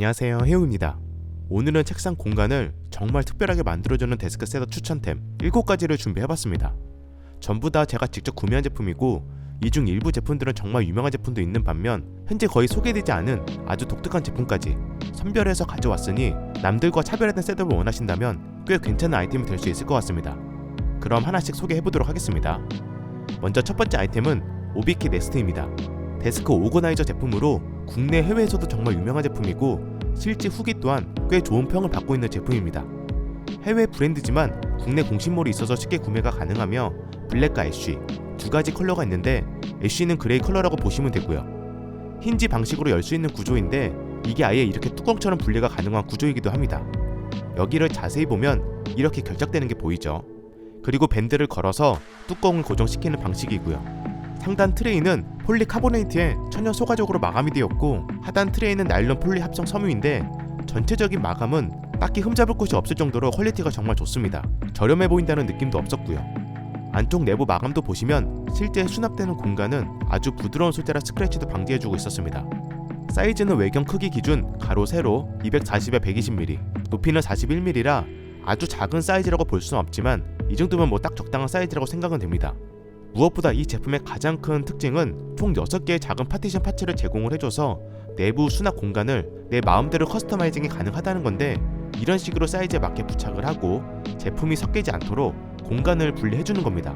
안녕하세요, 해우입니다. 오늘은 책상 공간을 정말 특별하게 만들어주는 데스크 셋업 추천템 7가지를 준비해봤습니다. 전부 다 제가 직접 구매한 제품이고 이 중 일부 제품들은 정말 유명한 제품도 있는 반면 현재 거의 소개되지 않은 아주 독특한 제품까지 선별해서 가져왔으니 남들과 차별화된 셋업을 원하신다면 꽤 괜찮은 아이템이 될 수 있을 것 같습니다. 그럼 하나씩 소개해보도록 하겠습니다. 먼저 첫 번째 아이템은 오비키 네스트입니다. 데스크 오거나이저 제품으로 국내 해외에서도 정말 유명한 제품이고 실제 후기 또한 꽤 좋은 평을 받고 있는 제품입니다. 해외 브랜드지만 국내 공식몰이 있어서 쉽게 구매가 가능하며 블랙과 애쉬 두 가지 컬러가 있는데 애쉬는 그레이 컬러라고 보시면 되고요. 힌지 방식으로 열 수 있는 구조인데 이게 아예 이렇게 뚜껑처럼 분리가 가능한 구조이기도 합니다. 여기를 자세히 보면 이렇게 결착되는 게 보이죠. 그리고 밴드를 걸어서 뚜껑을 고정시키는 방식이고요. 상단 트레이는 폴리카보네이트에 천연 소가적으로 마감이 되었고 하단 트레이는 나일론 폴리 합성 섬유인데 전체적인 마감은 딱히 흠잡을 곳이 없을 정도로 퀄리티가 정말 좋습니다. 저렴해 보인다는 느낌도 없었고요. 안쪽 내부 마감도 보시면 실제 수납되는 공간은 아주 부드러운 소재라 스크래치도 방지해주고 있었습니다. 사이즈는 외경 크기 기준 가로 세로 240에 120mm, 높이는 41mm라 아주 작은 사이즈라고 볼 수는 없지만 이 정도면 뭐 딱 적당한 사이즈라고 생각은 됩니다. 무엇보다 이 제품의 가장 큰 특징은 총 6개의 작은 파티션 파츠를 제공을 해줘서 내부 수납 공간을 내 마음대로 커스터마이징이 가능하다는 건데 이런 식으로 사이즈에 맞게 부착을 하고 제품이 섞이지 않도록 공간을 분리해주는 겁니다.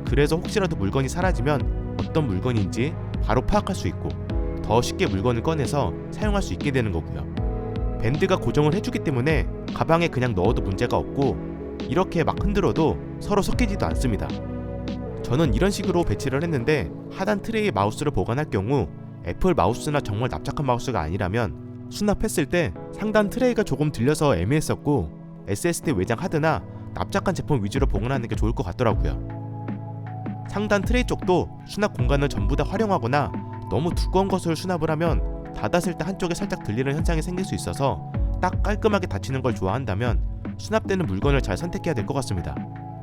그래서 혹시라도 물건이 사라지면 어떤 물건인지 바로 파악할 수 있고 더 쉽게 물건을 꺼내서 사용할 수 있게 되는 거고요. 밴드가 고정을 해주기 때문에 가방에 그냥 넣어도 문제가 없고 이렇게 막 흔들어도 서로 섞이지도 않습니다. 저는 이런 식으로 배치를 했는데 하단 트레이에 마우스를 보관할 경우 애플 마우스나 정말 납작한 마우스가 아니라면 수납했을 때 상단 트레이가 조금 들려서 애매했었고 SSD 외장 하드나 납작한 제품 위주로 보관하는 게 좋을 것 같더라고요. 상단 트레이 쪽도 수납 공간을 전부 다 활용하거나 너무 두꺼운 것을 수납을 하면 닫았을 때 한쪽에 살짝 들리는 현상이 생길 수 있어서 딱 깔끔하게 닫히는 걸 좋아한다면 수납되는 물건을 잘 선택해야 될 것 같습니다.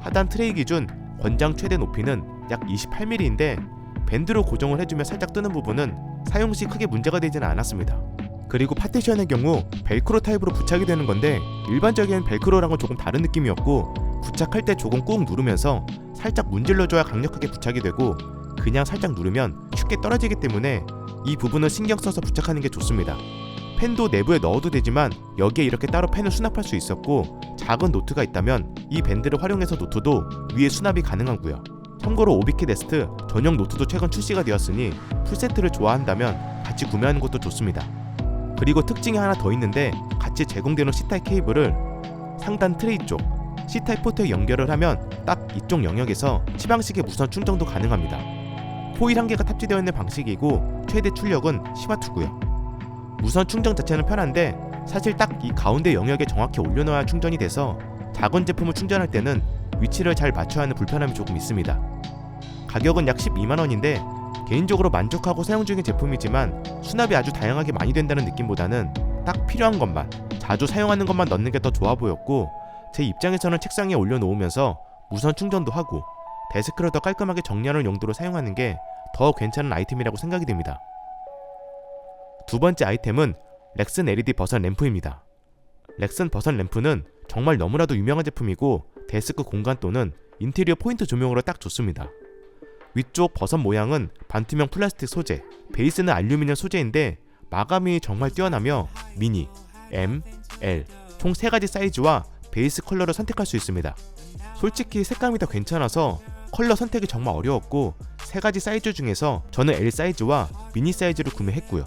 하단 트레이 기준 권장 최대 높이는 약 28mm인데 밴드로 고정을 해주며 살짝 뜨는 부분은 사용 시 크게 문제가 되지는 않았습니다. 그리고 파티션의 경우 벨크로 타입으로 부착이 되는 건데 일반적인 벨크로랑은 조금 다른 느낌이었고 부착할 때 조금 꾹 누르면서 살짝 문질러줘야 강력하게 부착이 되고 그냥 살짝 누르면 쉽게 떨어지기 때문에 이 부분을 신경 써서 부착하는 게 좋습니다. 펜도 내부에 넣어도 되지만 여기에 이렇게 따로 펜을 수납할 수 있었고 작은 노트가 있다면 이 밴드를 활용해서 노트도 위에 수납이 가능하고요. 참고로 오비키 네스트 전용 노트도 최근 출시가 되었으니 풀세트를 좋아한다면 같이 구매하는 것도 좋습니다. 그리고 특징이 하나 더 있는데 같이 제공되는 C타입 케이블을 상단 트레이 쪽 C타입 포트에 연결을 하면 딱 이쪽 영역에서 치방식의 무선 충전도 가능합니다. 포일 1개가 탑재되어 있는 방식이고 최대 출력은 10W고요. 무선 충전 자체는 편한데 사실 딱 이 가운데 영역에 정확히 올려놓아야 충전이 돼서 작은 제품을 충전할 때는 위치를 잘 맞춰야 하는 불편함이 조금 있습니다. 가격은 약 12만원인데 개인적으로 만족하고 사용 중인 제품이지만 수납이 아주 다양하게 많이 된다는 느낌보다는 딱 필요한 것만 자주 사용하는 것만 넣는 게 더 좋아 보였고 제 입장에서는 책상에 올려놓으면서 무선 충전도 하고 데스크를 더 깔끔하게 정리하는 용도로 사용하는 게 더 괜찮은 아이템이라고 생각이 됩니다. 두 번째 아이템은 렉슨 LED 버선 램프입니다. 렉슨 버선 램프는 정말 너무나도 유명한 제품이고 데스크 공간 또는 인테리어 포인트 조명으로 딱 좋습니다. 위쪽 버선 모양은 반투명 플라스틱 소재, 베이스는 알루미늄 소재인데 마감이 정말 뛰어나며 미니, M, L 총 3가지 사이즈와 베이스 컬러를 선택할 수 있습니다. 솔직히 색감이 더 괜찮아서 컬러 선택이 정말 어려웠고 3가지 사이즈 중에서 저는 L 사이즈와 미니 사이즈를 구매했고요.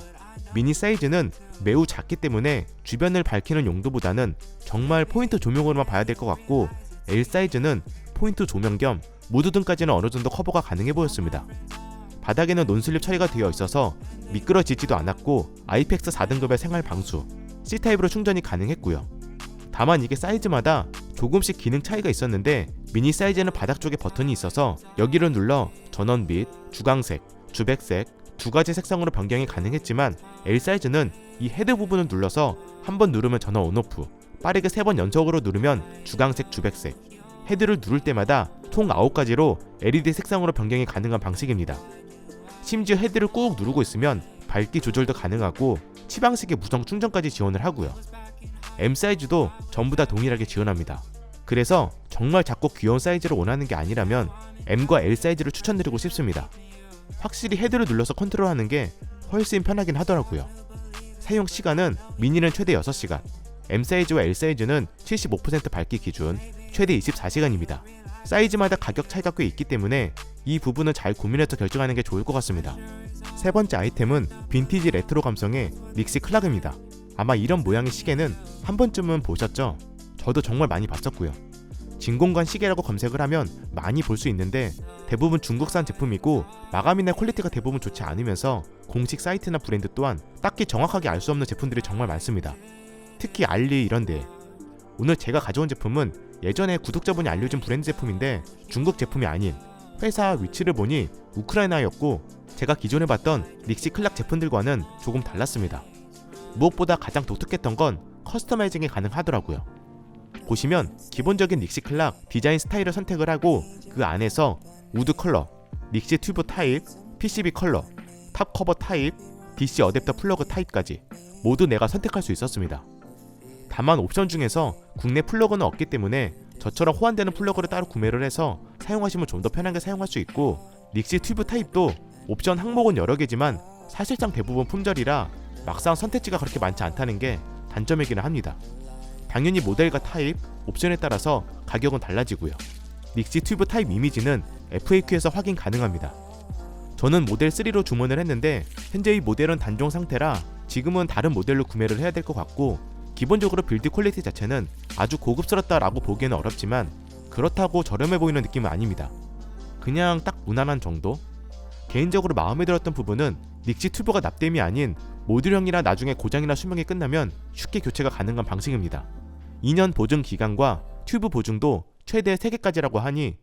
미니 사이즈는 매우 작기 때문에 주변을 밝히는 용도보다는 정말 포인트 조명으로만 봐야 될 것 같고 L 사이즈는 포인트 조명 겸 무드등까지는 어느 정도 커버가 가능해 보였습니다. 바닥에는 논슬립 처리가 되어 있어서 미끄러지지도 않았고 IPX 4등급의 생활 방수, C타입으로 충전이 가능했고요. 다만 이게 사이즈마다 조금씩 기능 차이가 있었는데 미니 사이즈는 바닥 쪽에 버튼이 있어서 여기를 눌러 전원 및 주광색, 주백색 두 가지 색상으로 변경이 가능했지만 L 사이즈는 이 헤드 부분을 눌러서 한번 누르면 전원 온오프, 빠르게 3번 연속으로 누르면 주광색, 주백색, 헤드를 누를 때마다 총 9가지로 LED 색상으로 변경이 가능한 방식입니다. 심지어 헤드를 꾹 누르고 있으면 밝기 조절도 가능하고 치방식의 무선 충전까지 지원을 하고요. M 사이즈도 전부 다 동일하게 지원합니다. 그래서 정말 작고 귀여운 사이즈를 원하는 게 아니라면 M과 L 사이즈를 추천드리고 싶습니다. 확실히 헤드를 눌러서 컨트롤하는 게 훨씬 편하긴 하더라고요. 사용 시간은 미니는 최대 6시간, M 사이즈와 L 사이즈는 75% 밝기 기준 최대 24시간입니다. 사이즈마다 가격 차이가 꽤 있기 때문에 이 부분은 잘 고민해서 결정하는 게 좋을 것 같습니다. 세 번째 아이템은 빈티지 레트로 감성의 닉시 클락입니다. 아마 이런 모양의 시계는 한 번쯤은 보셨죠? 저도 정말 많이 봤었고요. 진공관 시계라고 검색을 하면 많이 볼 수 있는데 대부분 중국산 제품이고 마감이나 퀄리티가 대부분 좋지 않으면서 공식 사이트나 브랜드 또한 딱히 정확하게 알 수 없는 제품들이 정말 많습니다. 특히 알리 이런데. 오늘 제가 가져온 제품은 예전에 구독자분이 알려준 브랜드 제품인데 중국 제품이 아닌 회사 위치를 보니 우크라이나였고 제가 기존에 봤던 닉시 클락 제품들과는 조금 달랐습니다. 무엇보다 가장 독특했던 건 커스터마이징이 가능하더라고요. 보시면 기본적인 닉시 클락 디자인 스타일을 선택을 하고 그 안에서 우드 컬러, 닉시 튜브 타입, PCB 컬러, 탑 커버 타입, DC 어댑터 플러그 타입까지 모두 내가 선택할 수 있었습니다. 다만 옵션 중에서 국내 플러그는 없기 때문에 저처럼 호환되는 플러그를 따로 구매를 해서 사용하시면 좀 더 편하게 사용할 수 있고 닉시 튜브 타입도 옵션 항목은 여러 개지만 사실상 대부분 품절이라 막상 선택지가 그렇게 많지 않다는 게 단점이기는 합니다. 당연히 모델과 타입, 옵션에 따라서 가격은 달라지고요. 닉시 튜브 타입 이미지는 FAQ에서 확인 가능합니다. 저는 모델 3로 주문을 했는데 현재 이 모델은 단종 상태라 지금은 다른 모델로 구매를 해야 될 것 같고 기본적으로 빌드 퀄리티 자체는 아주 고급스럽다라고 보기에는 어렵지만 그렇다고 저렴해 보이는 느낌은 아닙니다. 그냥 딱 무난한 정도? 개인적으로 마음에 들었던 부분은 닉시 튜브가 납땜이 아닌 모듈형이라 나중에 고장이나 수명이 끝나면 쉽게 교체가 가능한 방식입니다. 2년 보증 기간과 튜브 보증도 최대 3개까지라고 하니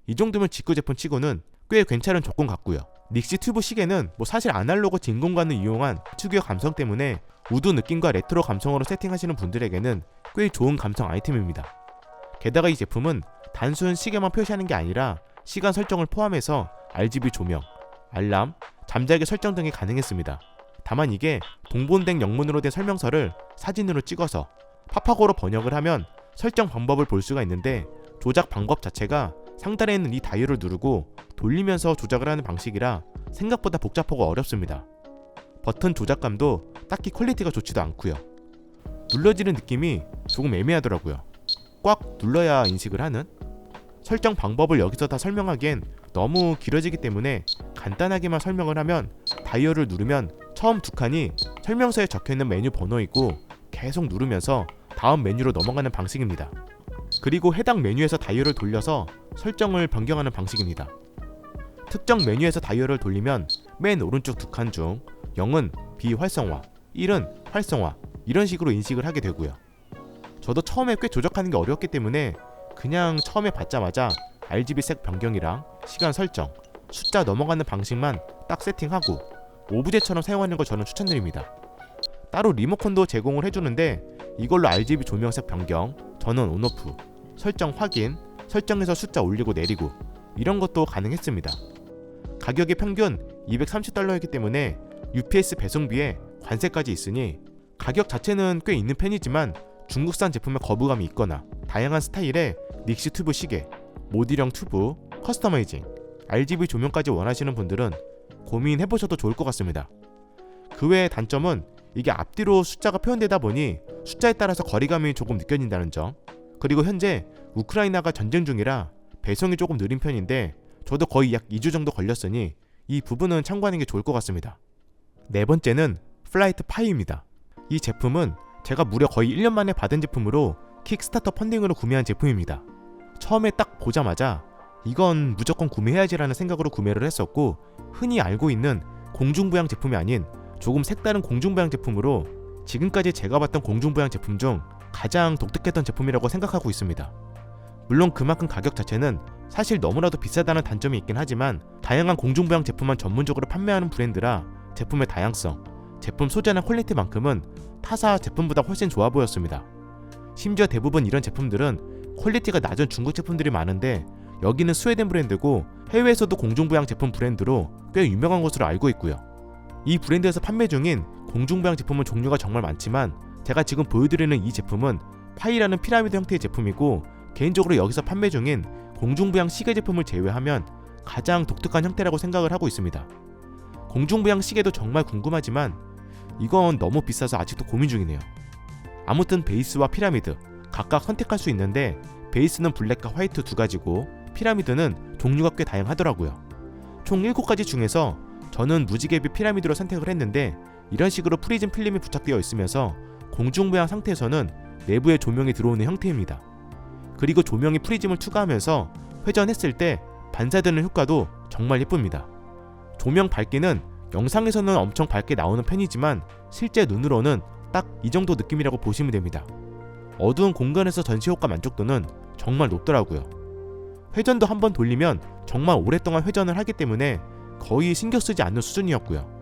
이 정도면 직구 제품 치고는 꽤 괜찮은 조건 같고요. 닉시 튜브 시계는 사실 아날로그 진공관을 이용한 특유의 감성 때문에 우드 느낌과 레트로 감성으로 세팅하시는 분들에게는 꽤 좋은 감성 아이템입니다. 게다가 이 제품은 단순 시계만 표시하는 게 아니라 시간 설정을 포함해서 RGB 조명, 알람, 잠자기 설정 등이 가능했습니다. 다만 이게 동본된 영문으로 된 설명서를 사진으로 찍어서 파파고로 번역을 하면 설정 방법을 볼 수가 있는데 조작 방법 자체가 상단에 있는 이 다이얼을 누르고 돌리면서 조작을 하는 방식이라 생각보다 복잡하고 어렵습니다. 버튼 조작감도 딱히 퀄리티가 좋지도 않고요. 눌러지는 느낌이 조금 애매하더라고요. 꽉 눌러야 인식을 하는? 설정 방법을 여기서 다 설명하기엔 너무 길어지기 때문에 간단하게만 설명을 하면 다이얼을 누르면 처음 두 칸이 설명서에 적혀있는 메뉴 번호이고 계속 누르면서 다음 메뉴로 넘어가는 방식입니다. 그리고 해당 메뉴에서 다이얼을 돌려서 설정을 변경하는 방식입니다. 특정 메뉴에서 다이얼을 돌리면 맨 오른쪽 두 칸 중 0은 비활성화, 1은 활성화 이런 식으로 인식을 하게 되고요. 저도 처음에 꽤 조작하는 게 어려웠기 때문에 그냥 처음에 받자마자 RGB 색 변경이랑 시간 설정, 숫자 넘어가는 방식만 딱 세팅하고 오브제처럼 사용하는 걸 저는 추천드립니다. 따로 리모컨도 제공을 해주는데 이걸로 RGB 조명색 변경, 전원 온오프, 설정 확인, 설정해서 숫자 올리고 내리고 이런 것도 가능했습니다. 가격이 평균 $230이기 때문에 UPS 배송비에 관세까지 있으니 가격 자체는 꽤 있는 편이지만 중국산 제품에 거부감이 있거나 다양한 스타일의 닉시 튜브 시계, 모듈형 튜브, 커스터마이징, RGB 조명까지 원하시는 분들은 고민해보셔도 좋을 것 같습니다. 그 외의 단점은 이게 앞뒤로 숫자가 표현되다 보니 숫자에 따라서 거리감이 조금 느껴진다는 점, 그리고 현재 우크라이나가 전쟁 중이라 배송이 조금 느린 편인데 저도 거의 약 2주 정도 걸렸으니 이 부분은 참고하는 게 좋을 것 같습니다. 네 번째는 플라이트 파이입니다. 이 제품은 제가 무려 거의 1년 만에 받은 제품으로 킥스타터 펀딩으로 구매한 제품입니다. 처음에 딱 보자마자 이건 무조건 구매해야지라는 생각으로 구매를 했었고 흔히 알고 있는 공중부양 제품이 아닌 조금 색다른 공중부양 제품으로 지금까지 제가 봤던 공중부양 제품 중 가장 독특했던 제품이라고 생각하고 있습니다. 물론 그만큼 가격 자체는 사실 너무나도 비싸다는 단점이 있긴 하지만 다양한 공중부양 제품만 전문적으로 판매하는 브랜드라 제품의 다양성, 제품 소재나 퀄리티만큼은 타사 제품보다 훨씬 좋아 보였습니다. 심지어 대부분 이런 제품들은 퀄리티가 낮은 중국 제품들이 많은데 여기는 스웨덴 브랜드고 해외에서도 공중부양 제품 브랜드로 꽤 유명한 것으로 알고 있고요. 이 브랜드에서 판매 중인 공중부양 제품은 종류가 정말 많지만 제가 지금 보여드리는 이 제품은 파이라는 피라미드 형태의 제품이고, 개인적으로 여기서 판매 중인 공중부양 시계 제품을 제외하면 가장 독특한 형태라고 생각을 하고 있습니다. 공중부양 시계도 정말 궁금하지만 이건 너무 비싸서 아직도 고민 중이네요. 아무튼 베이스와 피라미드 각각 선택할 수 있는데, 베이스는 블랙과 화이트 두 가지고 피라미드는 종류가 꽤 다양하더라고요. 총 7가지 중에서 저는 무지개빛 피라미드로 선택을 했는데, 이런 식으로 프리즘 필름이 부착되어 있으면서 공중부양 상태에서는 내부에 조명이 들어오는 형태입니다. 그리고 조명이 프리즘을 투과하면서 회전했을 때 반사되는 효과도 정말 예쁩니다. 조명 밝기는 영상에서는 엄청 밝게 나오는 편이지만 실제 눈으로는 딱 이 정도 느낌이라고 보시면 됩니다. 어두운 공간에서 전시 효과 만족도는 정말 높더라고요. 회전도 한번 돌리면 정말 오랫동안 회전을 하기 때문에 거의 신경 쓰지 않는 수준이었고요.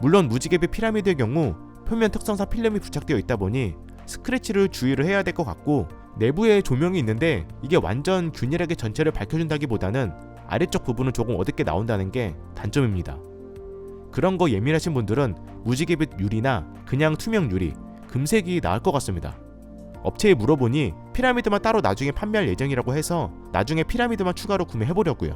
물론 무지개빛 피라미드의 경우 표면 특성상 필름이 부착되어 있다 보니 스크래치를 주의를 해야 될 것 같고, 내부에 조명이 있는데 이게 완전 균일하게 전체를 밝혀준다기보다는 아래쪽 부분은 조금 어둡게 나온다는 게 단점입니다. 그런 거 예민하신 분들은 무지개빛 유리나 그냥 투명 유리, 금색이 나을 것 같습니다. 업체에 물어보니 피라미드만 따로 나중에 판매할 예정이라고 해서 나중에 피라미드만 추가로 구매해보려고요.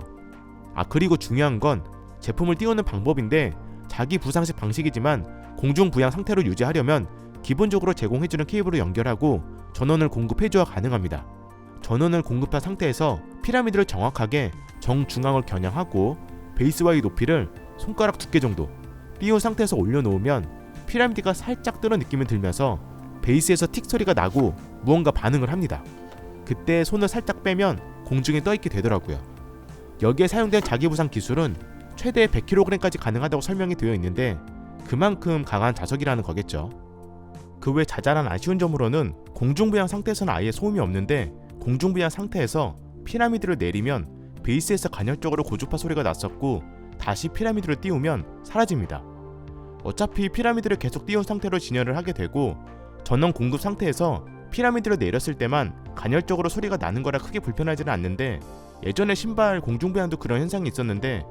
그리고 중요한 건 제품을 띄우는 방법인데, 자기 부상식 방식이지만 공중 부양 상태로 유지하려면 기본적으로 제공해주는 케이블을 연결하고 전원을 공급해줘야 가능합니다. 전원을 공급한 상태에서 피라미드를 정확하게 정중앙을 겨냥하고 베이스와의 높이를 손가락 두께 정도 띄운 상태에서 올려놓으면 피라미드가 살짝 뜨는 느낌이 들면서 베이스에서 틱 소리가 나고 무언가 반응을 합니다. 그때 손을 살짝 빼면 공중에 떠있게 되더라고요. 여기에 사용된 자기부상 기술은 최대 100kg까지 가능하다고 설명이 되어 있는데, 그만큼 강한 자석이라는 거겠죠. 그 외 자잘한 아쉬운 점으로는 공중부양 상태에서는 아예 소음이 없는데, 공중부양 상태에서 피라미드를 내리면 베이스에서 간헐적으로 고주파 소리가 났었고, 다시 피라미드를 띄우면 사라집니다. 어차피 피라미드를 계속 띄운 상태로 진열을 하게 되고, 전원 공급 상태에서 피라미드를 내렸을 때만 간헐적으로 소리가 나는 거라 크게 불편하지는 않는데, 예전에 신발 공중부양도 그런 현상이 있었는데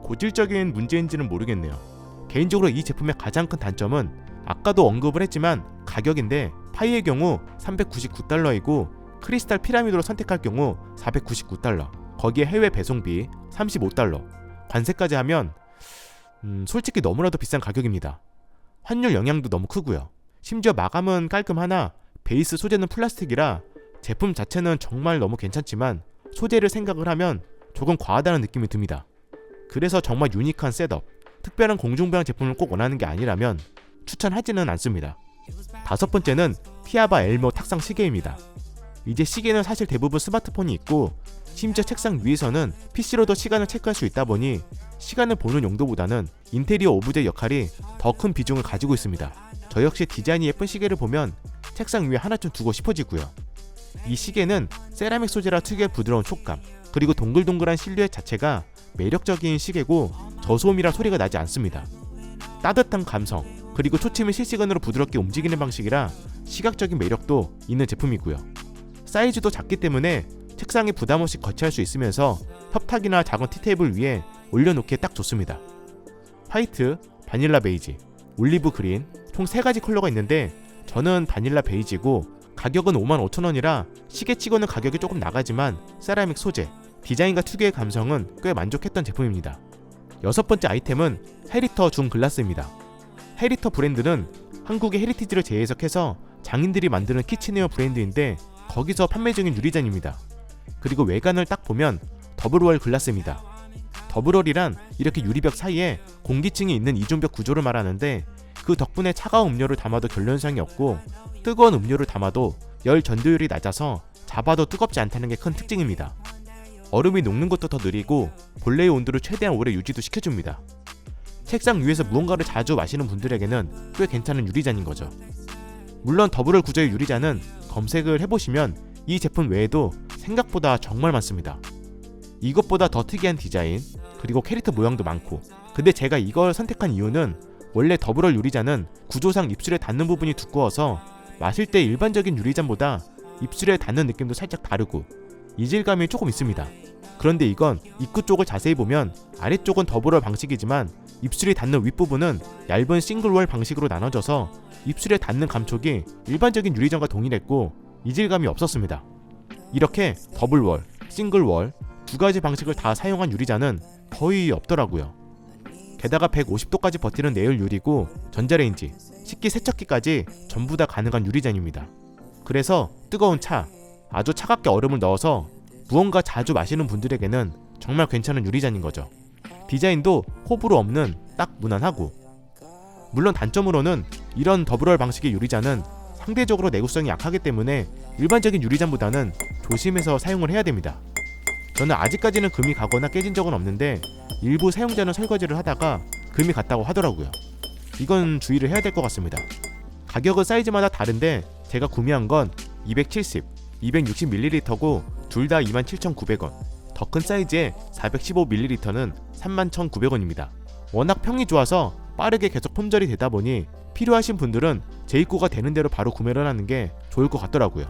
고질적인 문제인지는 모르겠네요. 개인적으로 이 제품의 가장 큰 단점은 아까도 언급을 했지만 가격인데, 파이의 경우 $399이고 크리스탈 피라미드로 선택할 경우 $499, 거기에 해외 배송비 $35, 관세까지 하면 솔직히 너무나도 비싼 가격입니다. 환율 영향도 너무 크고요. 심지어 마감은 깔끔하나 베이스 소재는 플라스틱이라 제품 자체는 정말 너무 괜찮지만 소재를 생각을 하면 조금 과하다는 느낌이 듭니다. 그래서 정말 유니크한 셋업, 특별한 공중부양 제품을 꼭 원하는 게 아니라면 추천하지는 않습니다. 5번째는 티아바 엘모 탁상 시계입니다. 이제 시계는 사실 대부분 스마트폰이 있고, 심지어 책상 위에서는 PC로도 시간을 체크할 수 있다 보니 시간을 보는 용도보다는 인테리어 오브제 역할이 더 큰 비중을 가지고 있습니다. 저 역시 디자인이 예쁜 시계를 보면 책상 위에 하나쯤 두고 싶어지고요. 이 시계는 세라믹 소재라 특유의 부드러운 촉감, 그리고 동글동글한 실루엣 자체가 매력적인 시계고 저소음이라 소리가 나지 않습니다. 따뜻한 감성, 그리고 초침이 실시간으로 부드럽게 움직이는 방식이라 시각적인 매력도 있는 제품이고요. 사이즈도 작기 때문에 책상에 부담없이 거치할 수 있으면서 협탁이나 작은 티테이블 위에 올려놓기에 딱 좋습니다. 화이트, 바닐라 베이지, 올리브 그린 총 3가지 컬러가 있는데, 저는 바닐라 베이지고 가격은 55,000원이라 시계치고는 가격이 조금 나가지만 세라믹 소재, 디자인과 특유의 감성은 꽤 만족했던 제품입니다. 6번째 아이템은 헤리터 중 글라스입니다. 헤리터 브랜드는 한국의 헤리티지를 재해석해서 장인들이 만드는 키친웨어 브랜드인데, 거기서 판매 중인 유리잔입니다. 그리고 외관을 딱 보면 더블월 글라스입니다. 더블월이란 이렇게 유리벽 사이에 공기층이 있는 이중벽 구조를 말하는데, 그 덕분에 차가운 음료를 담아도 결론상이 없고, 뜨거운 음료를 담아도 열 전도율이 낮아서 잡아도 뜨겁지 않다는 게 큰 특징입니다. 얼음이 녹는 것도 더 느리고 본래의 온도를 최대한 오래 유지도 시켜줍니다. 책상 위에서 무언가를 자주 마시는 분들에게는 꽤 괜찮은 유리잔인 거죠. 물론 더블월 구조의 유리잔은 검색을 해보시면 이 제품 외에도 생각보다 정말 많습니다. 이것보다 더 특이한 디자인, 그리고 캐릭터 모양도 많고, 근데 제가 이걸 선택한 이유는 원래 더블월 유리잔은 구조상 입술에 닿는 부분이 두꺼워서 마실 때 일반적인 유리잔보다 입술에 닿는 느낌도 살짝 다르고 이질감이 조금 있습니다. 그런데 이건 입구 쪽을 자세히 보면 아래쪽은 더블월 방식이지만 입술이 닿는 윗부분은 얇은 싱글월 방식으로 나눠져서 입술에 닿는 감촉이 일반적인 유리전과 동일했고 이질감이 없었습니다. 이렇게 더블월, 싱글월 두 가지 방식을 다 사용한 유리잔은 거의 없더라고요. 게다가 150도까지 버티는 내열 유리고 전자레인지, 식기 세척기까지 전부 다 가능한 유리잔입니다. 그래서 뜨거운 차, 아주 차갑게 얼음을 넣어서 무언가 자주 마시는 분들에게는 정말 괜찮은 유리잔인 거죠. 디자인도 호불호 없는 딱 무난하고, 물론 단점으로는 이런 더블월 방식의 유리잔은 상대적으로 내구성이 약하기 때문에 일반적인 유리잔보다는 조심해서 사용을 해야 됩니다. 저는 아직까지는 금이 가거나 깨진 적은 없는데 일부 사용자는 설거지를 하다가 금이 갔다고 하더라고요. 이건 주의를 해야 될 것 같습니다. 가격은 사이즈마다 다른데 제가 구매한 건 270, 260ml고 둘 다 27,900원, 더 큰 사이즈의 415ml는 31,900원입니다. 워낙 평이 좋아서 빠르게 계속 품절이 되다 보니 필요하신 분들은 재입고가 되는 대로 바로 구매를 하는 게 좋을 것 같더라고요.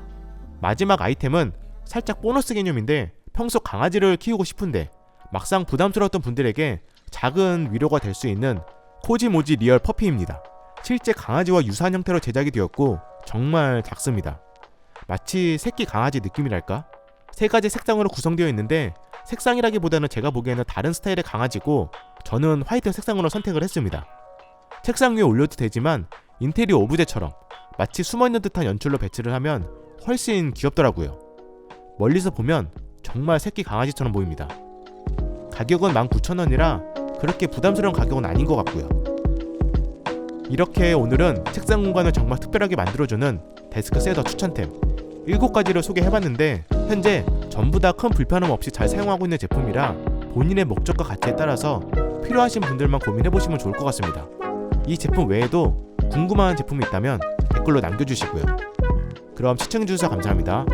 마지막 아이템은 살짝 보너스 개념인데 평소 강아지를 키우고 싶은데 막상 부담스러웠던 분들에게 작은 위로가 될 수 있는 코지모지 리얼 퍼피입니다. 실제 강아지와 유사한 형태로 제작이 되었고 정말 작습니다. 마치 새끼 강아지 느낌이랄까? 세 가지 색상으로 구성되어 있는데 색상이라기보다는 제가 보기에는 다른 스타일의 강아지고 저는 화이트 색상으로 선택을 했습니다. 책상 위에 올려도 되지만 인테리어 오브제처럼 마치 숨어있는 듯한 연출로 배치를 하면 훨씬 귀엽더라고요. 멀리서 보면 정말 새끼 강아지처럼 보입니다. 가격은 19,000원이라 그렇게 부담스러운 가격은 아닌 것 같고요. 이렇게 오늘은 책상 공간을 정말 특별하게 만들어주는 데스크 셋업 추천템 7가지를 소개해봤는데 현재 전부 다 큰 불편함 없이 잘 사용하고 있는 제품이라 본인의 목적과 가치에 따라서 필요하신 분들만 고민해보시면 좋을 것 같습니다. 이 제품 외에도 궁금한 제품이 있다면 댓글로 남겨주시고요. 그럼 시청해주셔서 감사합니다.